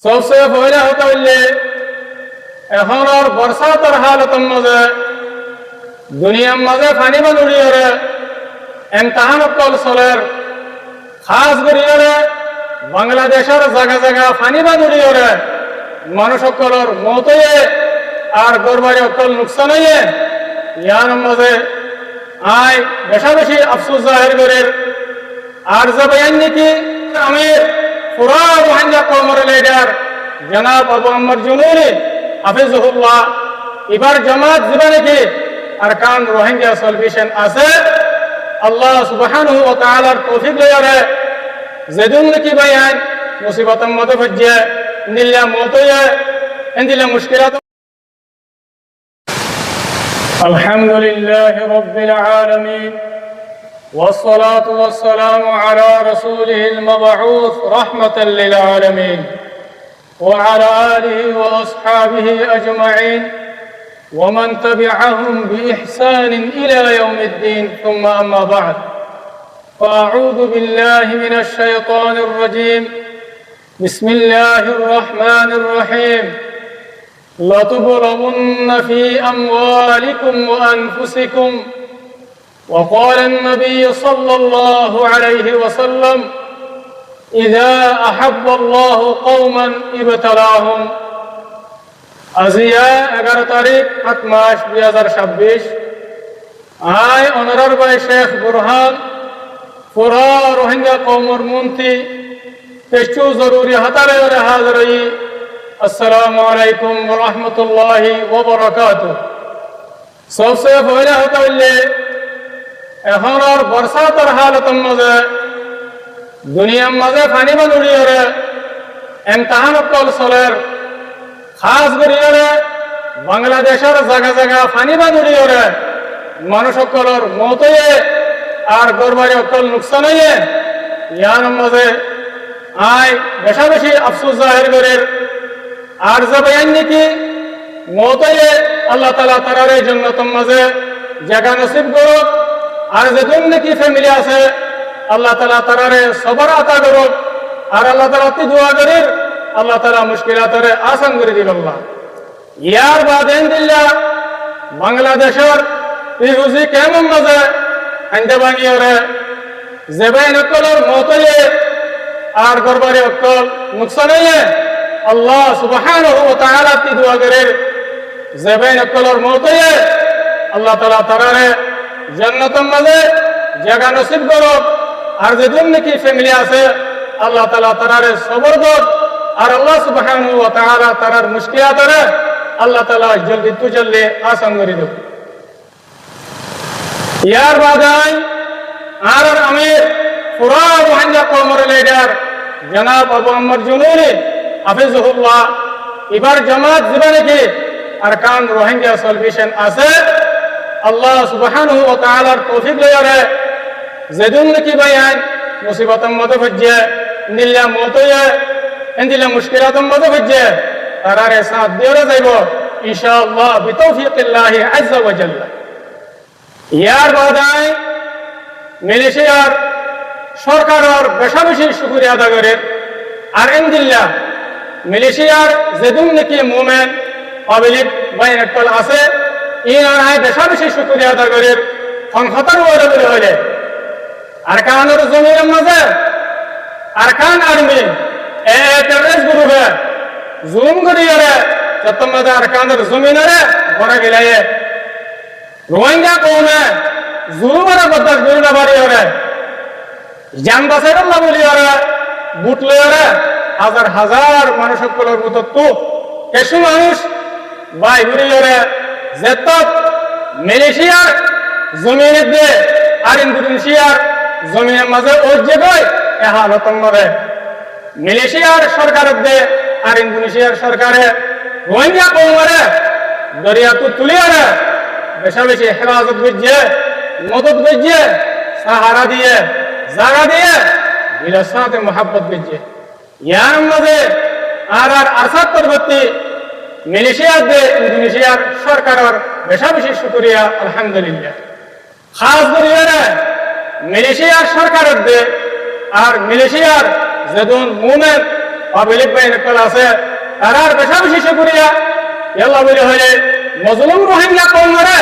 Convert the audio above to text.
সবচেয়ে পয়লা হতে হইলে এখন আর বর্ষাতর হালতের মাঝে দুনিয়ার মাঝে পানি বানুড়িয়ে এমতাহান অকল চলের খাস করিয়ে বাংলাদেশের জায়গা জায়গা পানি বানুড়িয়ে মানুষ সকলের মত হয়ে আর গরবারি অকল নুকসান হয়ে ইয়ার মাঝে আয় বেশা বেশি আফসোস জাহির করে আর যে বয়ান নীতি আমি পুরা রোহিঙ্গা কওমের লিডার জনাব আবু আম্মর জুনুরি হাফিজুল্লাহ এবার জামাত জীবনে কি আরকান রোহিঙ্গা সলিউশন আছে আল্লাহ সুবহানাহু ওয়া তাআলার তৌফিক লয়ারে যেদিন কি বয়ান মুসিবতের মধ্যে ভজ্জে নিল্লা মতয়ে এন্দিলা মুশকিলাত আলহামদুলিল্লাহি রাব্বিল আলামিন والصلاة والسلام على رسوله المبعوث رحمة للعالمين وعلى آله وأصحابه أجمعين ومن تبعهم بإحسان إلى يوم الدين ثم أما بعد فأعوذ بالله من الشيطان الرجيم بسم الله الرحمن الرحيم لتبلغن في أموالكم وأنفسكم وقال النبي صلى الله عليه وسلم إذا أحب الله قوما ابتلاهم আজিয়া 11 তারিখ 7 মাস 2026 আয় অনারার ভাই শেখ বুরহান পুরা রোহিঙ্গা কওমের মন্ত্রী পেশু জরুরি হাতারে হাজরি আসসালামু আলাইকুম ওয়া রাহমাতুল্লাহি ওয়া বারাকাতুহু সবচেয়ে পয়লা হতে হইলে এখন আর বর্ষাতর হালতের মাঝে দুনিয়ার মাঝে পানি বানুড়িয়ে এমতাহান অকল চলের খাস করিয়ে বাংলাদেশের জায়গা জায়গা পানি বানুড়িয়ে মানুষ সকলের মত হয়ে আর গরবারি অকল নুকসান হয়ে ইয়ার মাঝে আয় বেশা বেশি আফসোস জাহির করে আর যে বয়ান নীতি মত হয়ে আল্লাহ তাআলা তারার জান্নাতের মাঝে জায়গা নসিব করুক আর যেদিন নাকি ফ্যামিলি আছে আল্লাহ তাআলা তারারে সবর আতা করুক আর আল্লাহ তাআলা তি দোয়া করি আল্লাহ তাআলা মুশকিলাতরে আসান করে দিবেন আল্লাহ ইয়ার বাদে দিল্লা বাংলাদেশের পিরুজি কেমন মাঝে আন্দে বাঙিয়ে জেবাই নকলের মতয়ে আর গরবারি অকল নুকসান হয়ে আল্লাহ সুবহানাহু ওয়া তাআলা তি দোয়া করে জেবাই নকলের মতয়ে আল্লাহ তাআলা তারারে জান্নাতের মাঝে জায়গা নসিব করুক আর যেদিন নাকি ফ্যামিলি আছে আল্লাহ তাআলা তারারে সবর করুক আর আল্লাহ সুবহানাহু ওয়া তাআলা তারার মুশকিলাতরে আল্লাহ তাআলা জলদি তু জলদি আসান করে দেব ইয়ার বাদাই আর আমি পুরা রোহিঙ্গা কওমের লিডার জনাব আবু আম্মর জুনুরি হাফিজুল্লাহ এবার জামাত জীবনে কি আরকান রোহিঙ্গা সলিউশন আছে আল্লাহ সুবহানাহু ওয়া তাআলার তৌফিক লয়ারে যেদিন কি বয়ান মুসিবতের মধ্যে ভজ্জে নিল্লা মতয়ে এন্দিলা মুশকিলাতের মধ্যে ভজ্জে তারারে সাথ দিয়ে যাইব ইনশাআল্লাহ বিতৌফিকিল্লাহি আযজা ওয়া জাল্লা ইয়ার বাদাই মালয়েশিয়ার সরকারের বেশা বেশি শুকরিয়া আদা করে আর এন্দিল্লা মালয়েশিয়ার যেদিন নাকি মুভমেন্ট পাবলিক বাইনাটল আছে ইনারায় বেশা বেশি শুকরিয়া আদা করে সংহতার ওরে হইলে আরকানের জমিনের মাঝে আরকান আর্মি টেররিস্ট গ্রুপে জুম করিয়ে যত মাঝে আরকানের জমিনে বড় গেলায় রোহিঙ্গা কওমে জুলুমের বদাস গরিনা বাড়ি জান বাঁচাই না বলি বুট লয়ে হাজার হাজার মানুষ সকলের মতো তো কিছু মানুষ বাই ঘুরিয়ে যেত মালয়েশিয়ার জমিনের দিয়ে আর ইন্দোনেশিয়ার জমিনের মাঝে ওজে গই এ হালতর মধ্যে মালয়েশিয়ার সরকারের দিয়ে আর ইন্দোনেশিয়ার সরকারে রোহিঙ্গা কওমরে দরিয়া তো তুলিয়ে বেশা বেশি হেফাজত বুঝছে মদত বুঝছে সাহারা দিয়ে জায়গা দিয়ে দিলের সাথে মোহাব্বত বুঝছে ইয়ার মধ্যে আর আসাদ পরবর্তী মালয়েশিয়ার দিয়ে ইন্দোনেশিয়ার সরকারের বেশা বেশি শুকরিয়া আলহামদুলিল্লাহ খাস করিয়ে মালয়েশিয়ার সরকারের দিয়ে আর মালয়েশিয়ার যেদিন মুভমেন্ট পাবলিক বাইরে কল আছে তারার বেশা বেশি করিয়া এল্লা বলে হলে মজলুম রোহিঙ্গা কম মারে